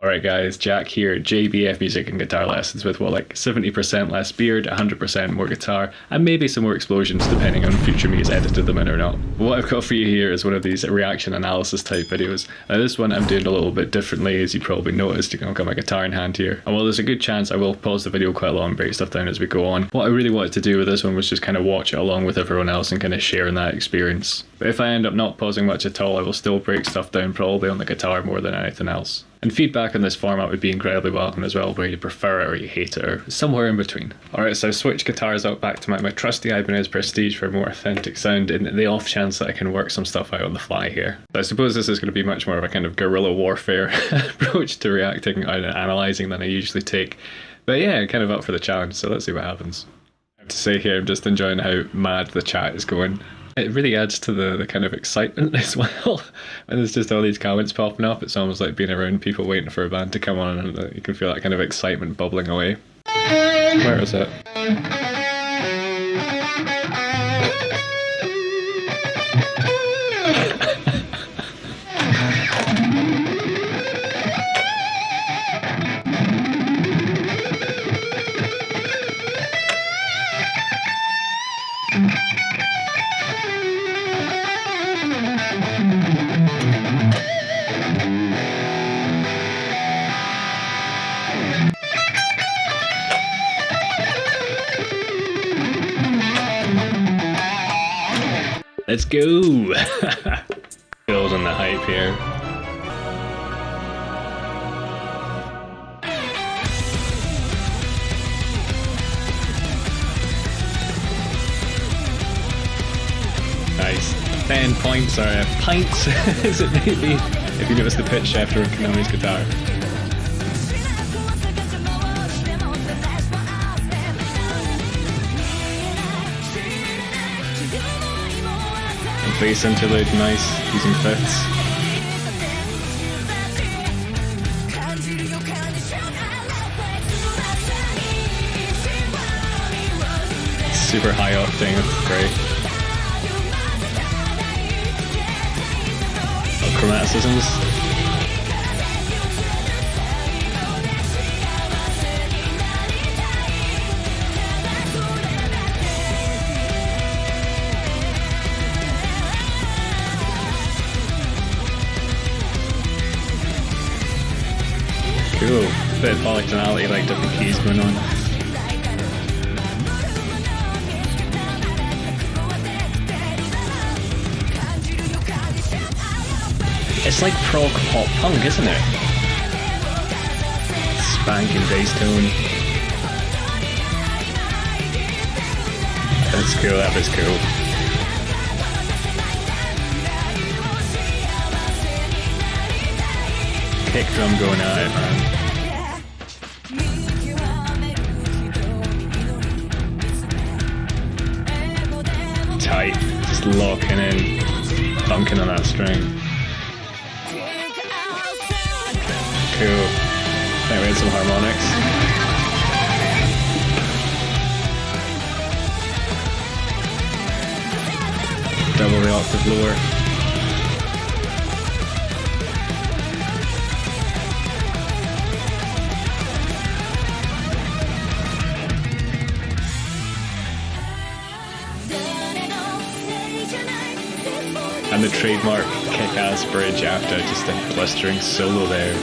Alright guys, Jack here, JBF Music and Guitar Lessons with what, like 70% less beard, 100% more guitar, and maybe some more explosions depending on future me has edited them in or not. What I've got for you here is one of these reaction analysis type videos. Now this one I'm doing a little bit differently, as you probably noticed. I've got my guitar in hand here. And while there's a good chance I will pause the video quite a lot and break stuff down as we go on, what I really wanted to do with this one was just kind of watch it along with everyone else and kind of share in that experience. But if I end up not pausing much at all, I will still break stuff down probably on the guitar more than anything else. And feedback on this format would be incredibly welcome as well, whether you prefer it or you hate it or somewhere in between. Alright, so I've switched guitars out back to my trusty Ibanez Prestige for a more authentic sound in the off chance that I can work some stuff out on the fly here. So I suppose this is going to be much more of a kind of guerrilla warfare approach to reacting and analysing than I usually take. But yeah, kind of up for the challenge, so let's see what happens. I have to say here, I'm just enjoying how mad the chat is going. It really adds to the kind of excitement as well. And there's just all these comments popping up. It's almost like being around people waiting for a band to come on, and you can feel that kind of excitement bubbling away. Where is it? Let's go! Building the hype here. Nice. 10 points, or pints, as it may be, if you notice the pitch after Kanami's guitar. Bass interlude, nice, using fifths. Super high octane, great. Oh, chromaticisms. Cool. Bit of polytonality, like different keys going on. It's like prog pop punk, isn't it? Spanking bass tone. That's cool, that was cool. Kick drum going at it, man. Tight, just locking in, dunking on that string. Cool. Think we had some harmonics. Double the octave lower. And the trademark kick-ass bridge after, just a blistering solo there.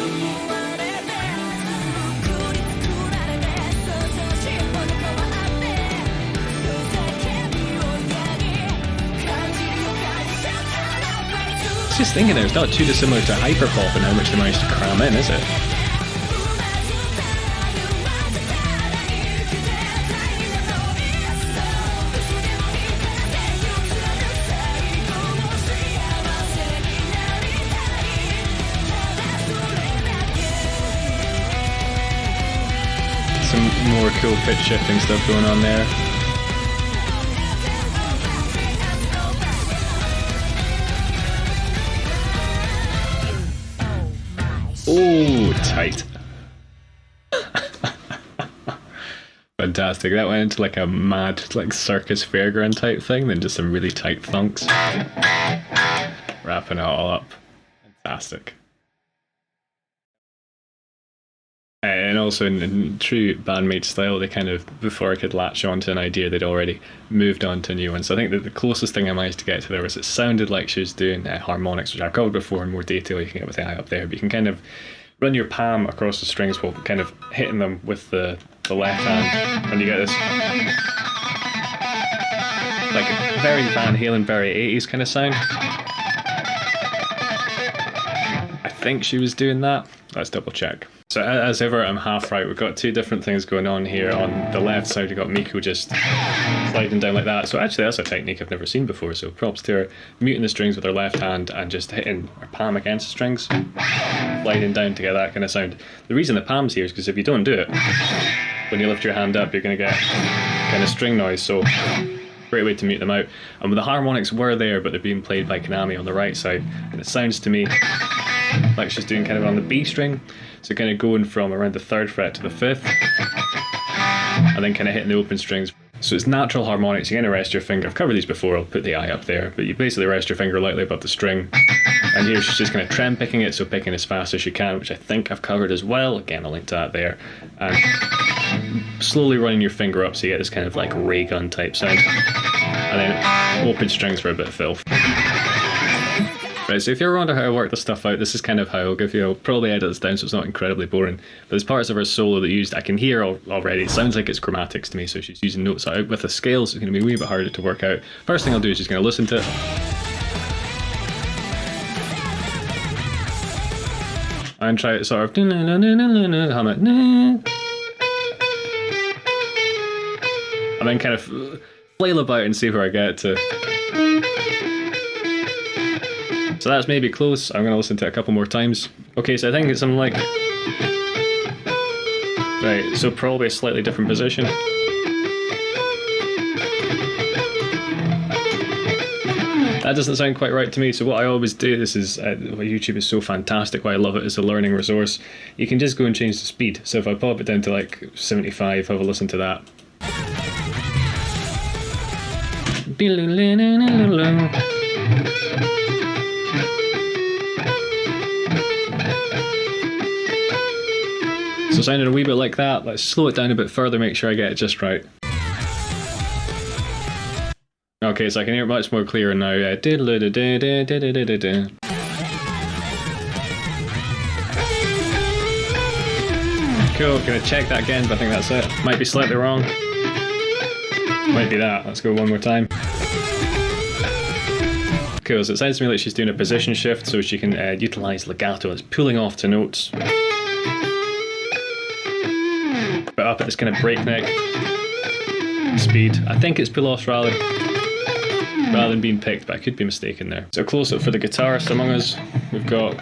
I was just thinking there, it's not too dissimilar to hyperpop and how much they managed to cram in, is it? Some more cool pitch shifting stuff going on there. Oh, tight. Fantastic. That went into like a mad, like circus fairground type thing, then just some really tight thunks. Wrapping it all up. Fantastic. also in true Band Maid style, they kind of, before I could latch on to an idea, they'd already moved on to a new one. So I think that the closest thing I managed to get to there was it sounded like she was doing harmonics, which I've covered before in more detail. You can get with the eye up there, but you can kind of run your palm across the strings while kind of hitting them with the left hand, and you get this like a very Van Halen, very 80s kind of sound. I think she was doing that. Let's double check. So as ever, I'm half right. We've got two different things going on here. On the left side, we've got Miku just sliding down like that. So actually, that's a technique I've never seen before. So props to her, muting the strings with her left hand and just hitting her palm against the strings, sliding down to get that kind of sound. The reason the palm's here is because if you don't do it, when you lift your hand up, you're going to get kind of string noise. So great way to mute them out. And the harmonics were there, but they're being played by Kanami on the right side. And it sounds to me like she's doing kind of on the B string. So kind of going from around the 3rd fret to the 5th, and then kind of hitting the open strings. So it's natural harmonics. You kind of rest your finger. I've covered these before, I'll put the eye up there, but you basically rest your finger lightly above the string. And here she's just kind of trem picking it, so picking as fast as you can, which I think I've covered as well. Again, I'll link to that there. And slowly running your finger up so you get this kind of like ray gun type sound. And then open strings for a bit of filth. Right, so if you're wondering how I work this stuff out, this is kind of how I'll give you. I'll probably edit this down so it's not incredibly boring. But there's parts of her solo that I can hear already. It sounds like it's chromatics to me, so she's using notes out. With the scales, it's going to be a wee bit harder to work out. First thing I'll do is just going to listen to it. And try it sort of hum it. And then kind of flail about and see where I get to. So that's maybe close. I'm going to listen to it a couple more times. Okay, so I think it's something like... Right, so probably a slightly different position. That doesn't sound quite right to me, so what I always do, this is why YouTube is so fantastic, why I love it as a learning resource, you can just go and change the speed. So if I pop it down to like 75, have a listen to that. So sounding a wee bit like that. Let's slow it down a bit further, make sure I get it just right. Okay, so I can hear it much more clear now. Cool, gonna check that again, but I think that's it. Might be slightly wrong. Might be that. Let's go one more time. Cool, so it sounds to me like she's doing a position shift so she can utilise legato. It's pulling off to notes. But up at this kind of breakneck speed. I think it's pull-offs rather than being picked, but I could be mistaken there. So close up for the guitarist among us. We've got...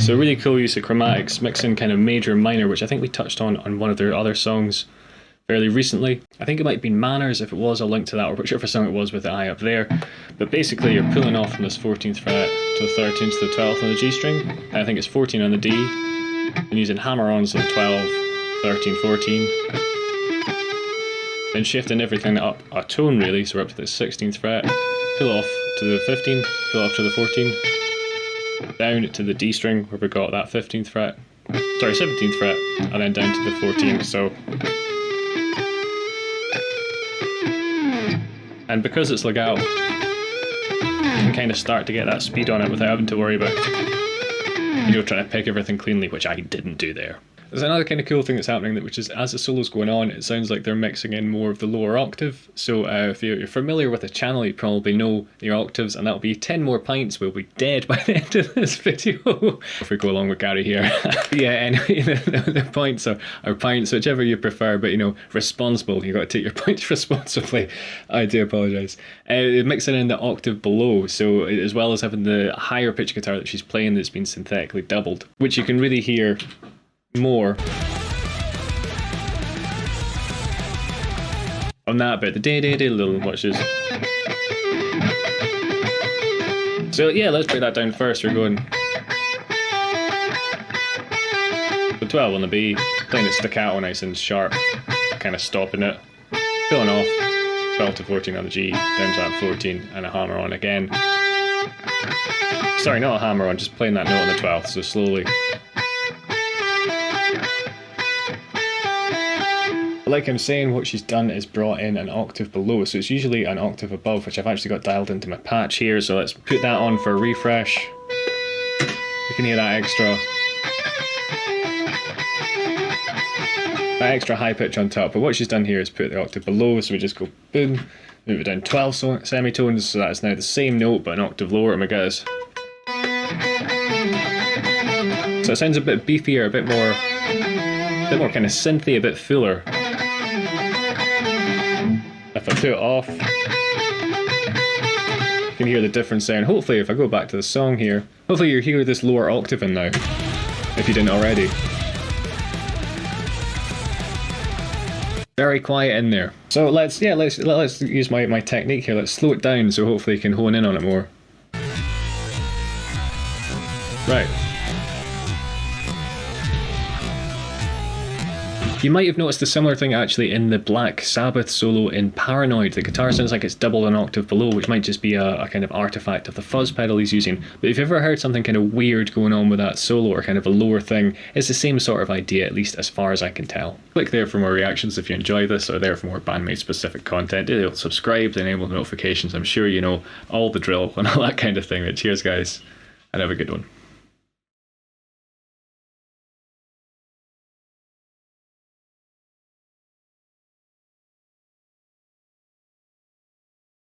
So really cool use of chromatics, mixing kind of major and minor, which I think we touched on one of their other songs fairly recently. I think it might have been Manners. If it was, I'll link to that, or whichever song it was with the eye up there. But basically you're pulling off from this 14th fret to the 13th to the 12th on the G string. I think it's 14 on the D, and using hammer-ons on 12, 13, 14. Then shifting everything up a tone really, so we're up to the 16th fret, pull off to the 15, pull off to the 14, down to the D string where we got that 15th fret, sorry 17th fret, and then down to the 14th. So, and because it's legato, you can kind of start to get that speed on it without having to worry about, trying to pick everything cleanly, which I didn't do there. There's another kind of cool thing that's happening, which is as the solo's going on, it sounds like they're mixing in more of the lower octave. So if you're familiar with the channel, you probably know your octaves, and that'll be 10 more pints will be dead by the end of this video. If we go along with Gary here. Yeah, anyway, the points are pints, whichever you prefer, but responsible. You've got to take your points responsibly. I do apologise. Mixing in the octave below, so as well as having the higher pitch guitar that she's playing that's been synthetically doubled, which you can really hear more on that bit, the day little watches. So yeah, let's break that down first. We're going the 12 on the B, playing it staccato nice and sharp, kind of stopping it, pulling off 12 to 14 on the G, down to that 14, and a hammer on again. Sorry, not a hammer on, just playing that note on the 12th, so slowly But like I'm saying, what she's done is brought in an octave below, so it's usually an octave above, which I've actually got dialed into my patch here, so let's put that on for a refresh. You can hear that extra. That extra high pitch on top, but what she's done here is put the octave below, so we just go boom, move it down 12 semitones, so that's now the same note but an octave lower, and we get this. So it sounds a bit beefier, a bit more kind of synthy, a bit fuller. If I put it off, you can hear the difference there, and hopefully if I go back to the song here, hopefully you hear this lower octave in now, if you didn't already. Very quiet in there. So let's use my technique here. Let's slow it down so hopefully you can hone in on it more. Right. You might have noticed a similar thing actually in the Black Sabbath solo in Paranoid. The guitar sounds like it's double an octave below, which might just be a kind of artifact of the fuzz pedal he's using. But if you've ever heard something kind of weird going on with that solo, or kind of a lower thing, it's the same sort of idea, at least as far as I can tell. Click there for more reactions if you enjoy this, or there for more Band Maid specific content. It'll subscribe, enable notifications. I'm sure you know all the drill and all that kind of thing. But cheers guys, and have a good one.